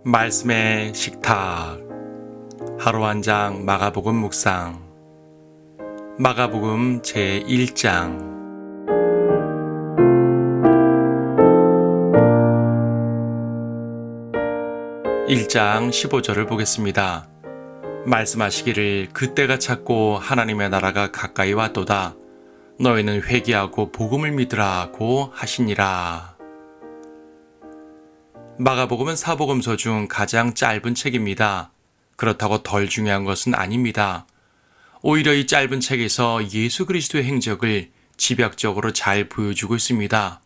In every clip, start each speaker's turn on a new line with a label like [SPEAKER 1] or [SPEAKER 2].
[SPEAKER 1] 말씀의 식탁 하루 한 장 마가복음 묵상 마가복음 제1장 1장 15절을 보겠습니다. 말씀하시기를 그때가 찼고 하나님의 나라가 가까이 왔도다. 너희는 회개하고 복음을 믿으라고 하시니라. 마가복음은 사복음서 중 가장 짧은 책입니다. 그렇다고 덜 중요한 것은 아닙니다. 오히려 이 짧은 책에서 예수 그리스도의 행적을 집약적으로 잘 보여주고 있습니다.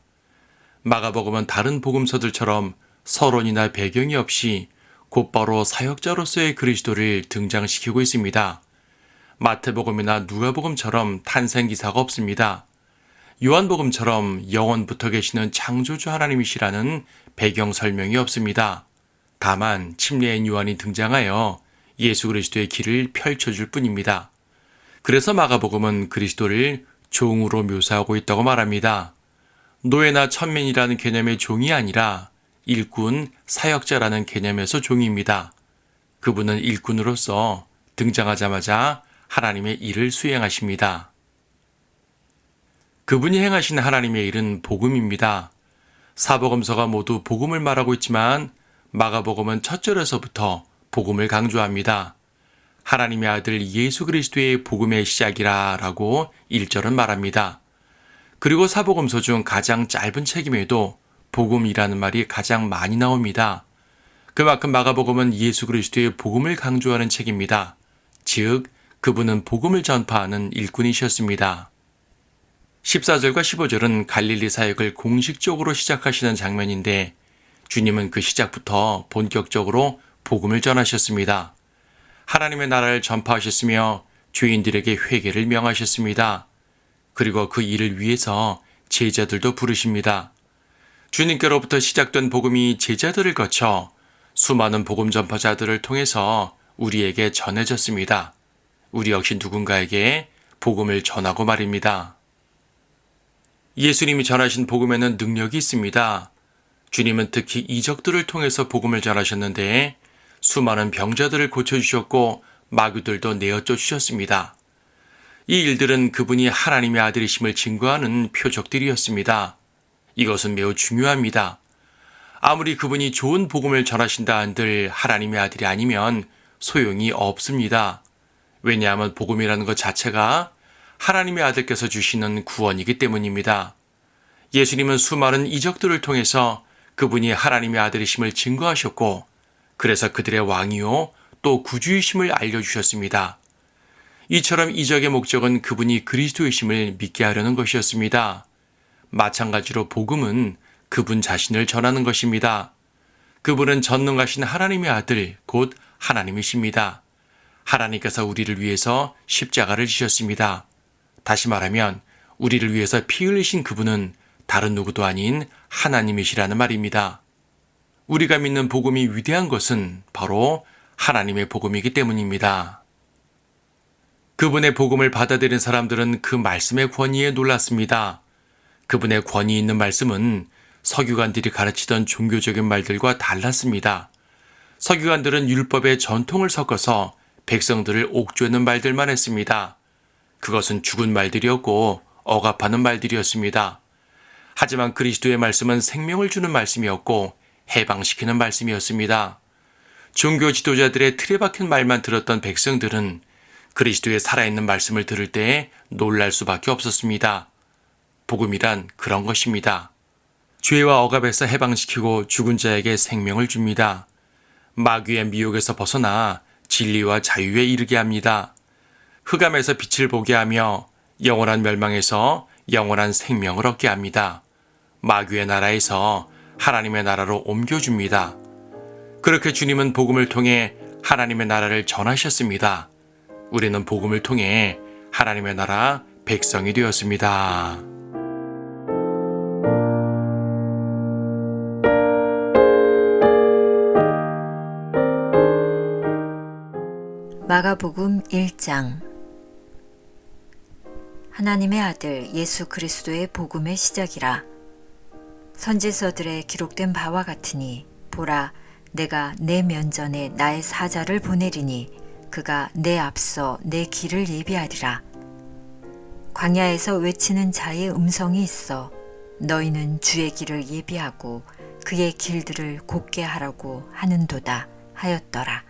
[SPEAKER 1] 마가복음은 다른 복음서들처럼 서론이나 배경이 없이 곧바로 사역자로서의 그리스도를 등장시키고 있습니다. 마태복음이나 누가복음처럼 탄생기사가 없습니다. 요한복음처럼 영원부터 계시는 창조주 하나님이시라는 배경 설명이 없습니다. 다만 침례인 요한이 등장하여 예수 그리스도의 길을 펼쳐줄 뿐입니다. 그래서 마가복음은 그리스도를 종으로 묘사하고 있다고 말합니다. 노예나 천민이라는 개념의 종이 아니라 일꾼, 사역자라는 개념에서 종입니다. 그분은 일꾼으로서 등장하자마자 하나님의 일을 수행하십니다. 그분이 행하신 하나님의 일은 복음입니다. 사복음서가 모두 복음을 말하고 있지만 마가복음은 첫 절에서부터 복음을 강조합니다. 하나님의 아들 예수 그리스도의 복음의 시작이라 라고 1절은 말합니다. 그리고 사복음서 중 가장 짧은 책임에도 복음이라는 말이 가장 많이 나옵니다. 그만큼 마가복음은 예수 그리스도의 복음을 강조하는 책입니다. 즉, 그분은 복음을 전파하는 일꾼이셨습니다. 14절과 15절은 갈릴리 사역을 공식적으로 시작하시는 장면인데 주님은 그 시작부터 본격적으로 복음을 전하셨습니다. 하나님의 나라를 전파하셨으며 죄인들에게 회개를 명하셨습니다. 그리고 그 일을 위해서 제자들도 부르십니다. 주님께로부터 시작된 복음이 제자들을 거쳐 수많은 복음 전파자들을 통해서 우리에게 전해졌습니다. 우리 역시 누군가에게 복음을 전하고 말입니다. 예수님이 전하신 복음에는 능력이 있습니다. 주님은 특히 이적들을 통해서 복음을 전하셨는데 수많은 병자들을 고쳐주셨고 마귀들도 내어쫓 주셨습니다. 이 일들은 그분이 하나님의 아들이심을 증거하는 표적들이었습니다. 이것은 매우 중요합니다. 아무리 그분이 좋은 복음을 전하신다 한들 하나님의 아들이 아니면 소용이 없습니다. 왜냐하면 복음이라는 것 자체가 하나님의 아들께서 주시는 구원이기 때문입니다. 예수님은 수많은 이적들을 통해서 그분이 하나님의 아들이심을 증거하셨고 그래서 그들의 왕이요 또 구주이심을 알려주셨습니다. 이처럼 이적의 목적은 그분이 그리스도이심을 믿게 하려는 것이었습니다. 마찬가지로 복음은 그분 자신을 전하는 것입니다. 그분은 전능하신 하나님의 아들, 곧 하나님이십니다. 하나님께서 우리를 위해서 십자가를 지셨습니다. 다시 말하면 우리를 위해서 피 흘리신 그분은 다른 누구도 아닌 하나님이시라는 말입니다. 우리가 믿는 복음이 위대한 것은 바로 하나님의 복음이기 때문입니다. 그분의 복음을 받아들인 사람들은 그 말씀의 권위에 놀랐습니다. 그분의 권위 있는 말씀은 서기관들이 가르치던 종교적인 말들과 달랐습니다. 서기관들은 율법의 전통을 섞어서 백성들을 옥죄는 말들만 했습니다. 그것은 죽은 말들이었고 억압하는 말들이었습니다. 하지만 그리스도의 말씀은 생명을 주는 말씀이었고 해방시키는 말씀이었습니다. 종교 지도자들의 틀에 박힌 말만 들었던 백성들은 그리스도의 살아있는 말씀을 들을 때에 놀랄 수밖에 없었습니다. 복음이란 그런 것입니다. 죄와 억압에서 해방시키고 죽은 자에게 생명을 줍니다. 마귀의 미혹에서 벗어나 진리와 자유에 이르게 합니다. 흑암에서 빛을 보게 하며 영원한 멸망에서 영원한 생명을 얻게 합니다. 마귀의 나라에서 하나님의 나라로 옮겨줍니다. 그렇게 주님은 복음을 통해 하나님의 나라를 전하셨습니다. 우리는 복음을 통해 하나님의 나라 백성이 되었습니다.
[SPEAKER 2] 마가복음 1장 하나님의 아들 예수 그리스도의 복음의 시작이라. 선지서들에 기록된 바와 같으니 보라 내가 내 면전에 나의 사자를 보내리니 그가 내 앞서 내 길을 예비하리라. 광야에서 외치는 자의 음성이 있어 너희는 주의 길을 예비하고 그의 길들을 곧게 하라고 하는도다 하였더라.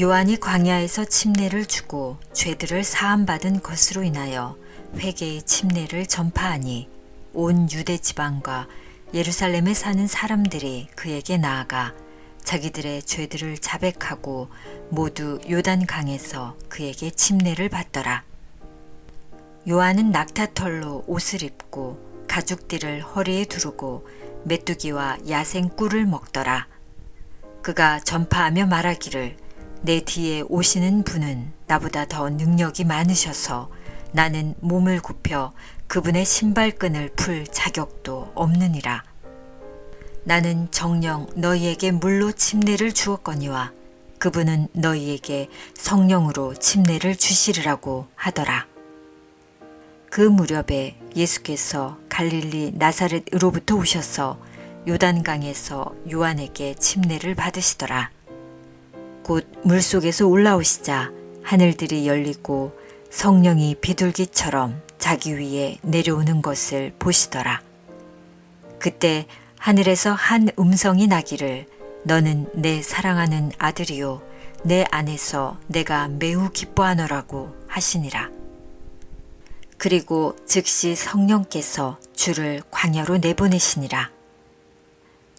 [SPEAKER 2] 요한이 광야에서 침례를 주고 죄들을 사함받은 것으로 인하여 회개의 침례를 전파하니 온 유대 지방과 예루살렘에 사는 사람들이 그에게 나아가 자기들의 죄들을 자백하고 모두 요단강에서 그에게 침례를 받더라. 요한은 낙타털로 옷을 입고 가죽띠를 허리에 두르고 메뚜기와 야생 꿀을 먹더라. 그가 전파하며 말하기를 내 뒤에 오시는 분은 나보다 더 능력이 많으셔서 나는 몸을 굽혀 그분의 신발끈을 풀 자격도 없느니라. 나는 정녕 너희에게 물로 침례를 주었거니와 그분은 너희에게 성령으로 침례를 주시리라고 하더라. 그 무렵에 예수께서 갈릴리 나사렛으로부터 오셔서 요단강에서 요한에게 침례를 받으시더라. 곧 물속에서 올라오시자 하늘들이 열리고 성령이 비둘기처럼 자기 위에 내려오는 것을 보시더라. 그때 하늘에서 한 음성이 나기를 너는 내 사랑하는 아들이요 내 안에서 내가 매우 기뻐하노라고 하시니라. 그리고 즉시 성령께서 주를 광야로 내보내시니라.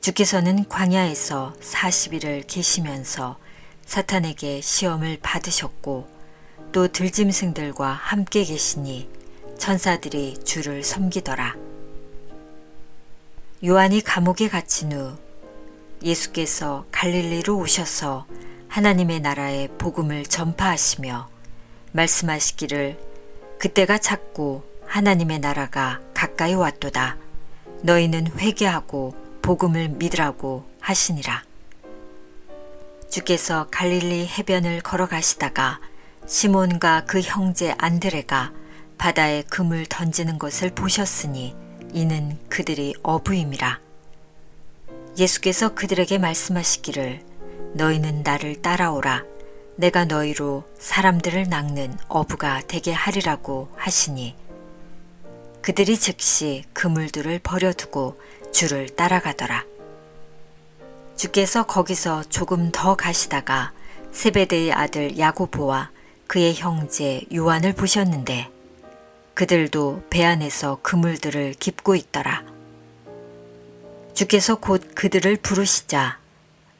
[SPEAKER 2] 주께서는 광야에서 40일을 계시면서 사탄에게 시험을 받으셨고 또 들짐승들과 함께 계시니 천사들이 주를 섬기더라. 요한이 감옥에 갇힌 후 예수께서 갈릴리로 오셔서 하나님의 나라의 복음을 전파하시며 말씀하시기를 그때가 찼고 하나님의 나라가 가까이 왔도다. 너희는 회개하고 복음을 믿으라고 하시니라. 주께서 갈릴리 해변을 걸어가시다가 시몬과 그 형제 안드레가 바다에 금을 던지는 것을 보셨으니 이는 그들이 어부임이라. 예수께서 그들에게 말씀하시기를 너희는 나를 따라오라. 내가 너희로 사람들을 낚는 어부가 되게 하리라고 하시니 그들이 즉시 그물들을 버려두고 주를 따라가더라. 주께서 거기서 조금 더 가시다가 세베대의 아들 야고보와 그의 형제 요한을 보셨는데 그들도 배 안에서 그물들을 깁고 있더라. 주께서 곧 그들을 부르시자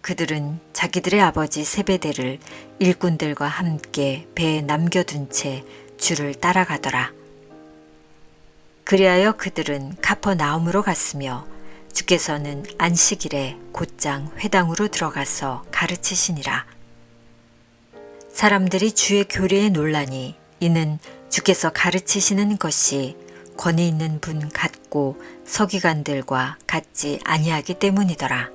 [SPEAKER 2] 그들은 자기들의 아버지 세베대를 일꾼들과 함께 배에 남겨둔 채 주를 따라가더라. 그리하여 그들은 가퍼나움으로 갔으며 주께서는 안식일에 곧장 회당으로 들어가서 가르치시니라. 사람들이 주의 교리에 놀라니 이는 주께서 가르치시는 것이 권위 있는 분 같고 서기관들과 같지 아니하기 때문이더라.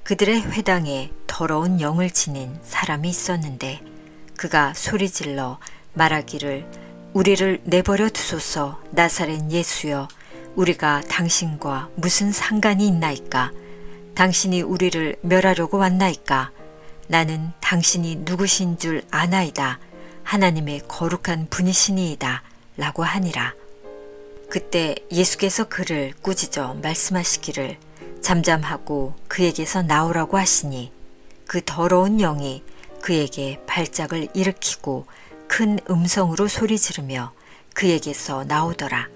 [SPEAKER 2] 그들의 회당에 더러운 영을 지닌 사람이 있었는데 그가 소리질러 말하기를 우리를 내버려 두소서. 나사렛 예수여, 우리가 당신과 무슨 상관이 있나이까? 당신이 우리를 멸하려고 왔나이까? 나는 당신이 누구신 줄 아나이다. 하나님의 거룩한 분이시니이다. 라고 하니라. 그때 예수께서 그를 꾸짖어 말씀하시기를 잠잠하고 그에게서 나오라고 하시니 그 더러운 영이 그에게 발작을 일으키고 큰 음성으로 소리 지르며 그에게서 나오더라.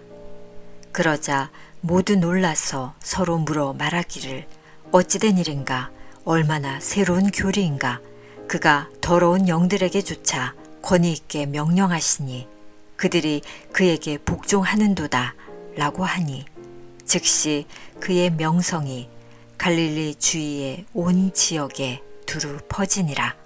[SPEAKER 2] 그러자 모두 놀라서 서로 물어 말하기를 어찌된 일인가? 얼마나 새로운 교리인가? 그가 더러운 영들에게조차 권위 있게 명령하시니 그들이 그에게 복종하는도다 라고 하니 즉시 그의 명성이 갈릴리 주위의 온 지역에 두루 퍼지니라.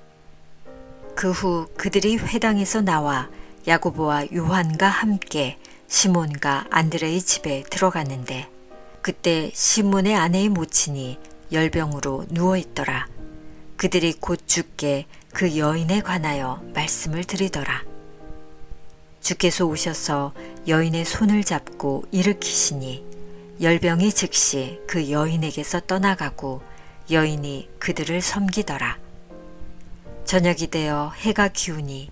[SPEAKER 2] 그 후 그들이 회당에서 나와 야고보와 요한과 함께 시몬과 안드레의 집에 들어갔는데 그때 시몬의 아내의 모친이 열병으로 누워있더라. 그들이 곧 주께 그 여인에 관하여 말씀을 드리더라. 주께서 오셔서 여인의 손을 잡고 일으키시니 열병이 즉시 그 여인에게서 떠나가고 여인이 그들을 섬기더라. 저녁이 되어 해가 기우니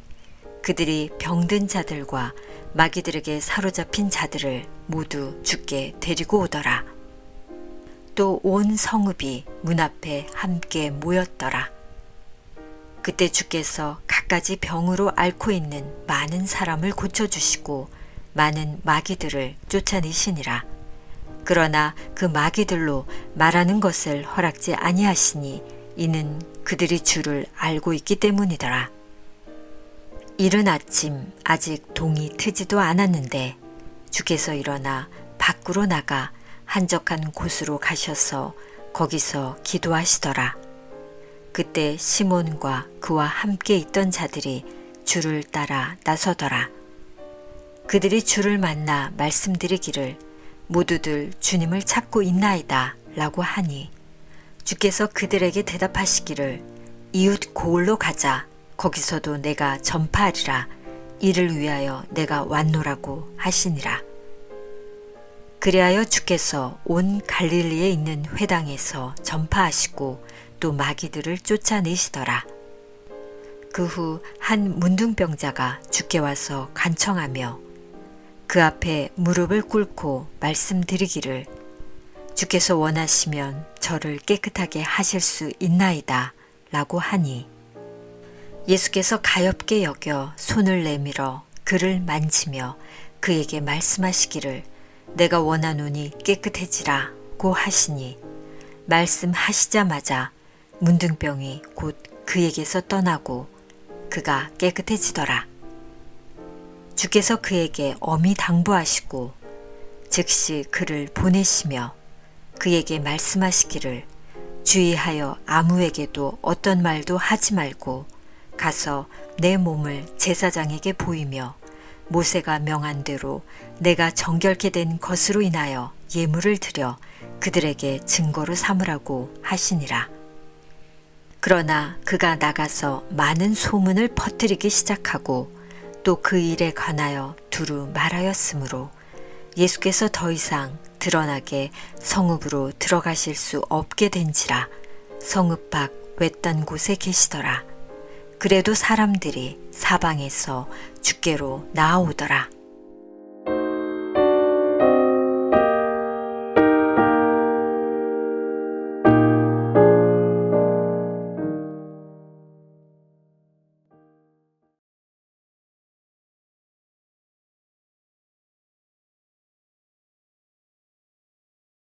[SPEAKER 2] 그들이 병든 자들과 마귀들에게 사로잡힌 자들을 모두 주께 데리고 오더라. 또 온 성읍이 문 앞에 함께 모였더라. 그때 주께서 갖가지 병으로 앓고 있는 많은 사람을 고쳐주시고 많은 마귀들을 쫓아내시니라. 그러나 그 마귀들로 말하는 것을 허락지 아니하시니 이는 그들이 주를 알고 있기 때문이더라. 이른 아침 아직 동이 트지도 않았는데 주께서 일어나 밖으로 나가 한적한 곳으로 가셔서 거기서 기도하시더라. 그때 시몬과 그와 함께 있던 자들이 주를 따라 나서더라. 그들이 주를 만나 말씀드리기를 모두들 주님을 찾고 있나이다 라고 하니 주께서 그들에게 대답하시기를 이웃 고을로 가자. 거기서도 내가 전파하리라. 이를 위하여 내가 왔노라고 하시니라. 그리하여 주께서 온 갈릴리에 있는 회당에서 전파하시고 또 마귀들을 쫓아내시더라. 그 후 한 문둥병자가 주께 와서 간청하며 그 앞에 무릎을 꿇고 말씀드리기를 주께서 원하시면 저를 깨끗하게 하실 수 있나이다 라고 하니 예수께서 가엾게 여겨 손을 내밀어 그를 만지며 그에게 말씀하시기를 내가 원하노니 깨끗해지라고 하시니 말씀하시자마자 문둥병이 곧 그에게서 떠나고 그가 깨끗해지더라. 주께서 그에게 엄히 당부하시고 즉시 그를 보내시며 그에게 말씀하시기를 주의하여 아무에게도 어떤 말도 하지 말고 가서 내 몸을 제사장에게 보이며 모세가 명한 대로 내가 정결케 된 것으로 인하여 예물을 드려 그들에게 증거로 삼으라고 하시니라. 그러나 그가 나가서 많은 소문을 퍼뜨리기 시작하고 또 그 일에 관하여 두루 말하였으므로 예수께서 더 이상 드러나게 성읍으로 들어가실 수 없게 된지라 성읍 밖 외딴 곳에 계시더라. 그래도 사람들이 사방에서 주께로 나아오더라.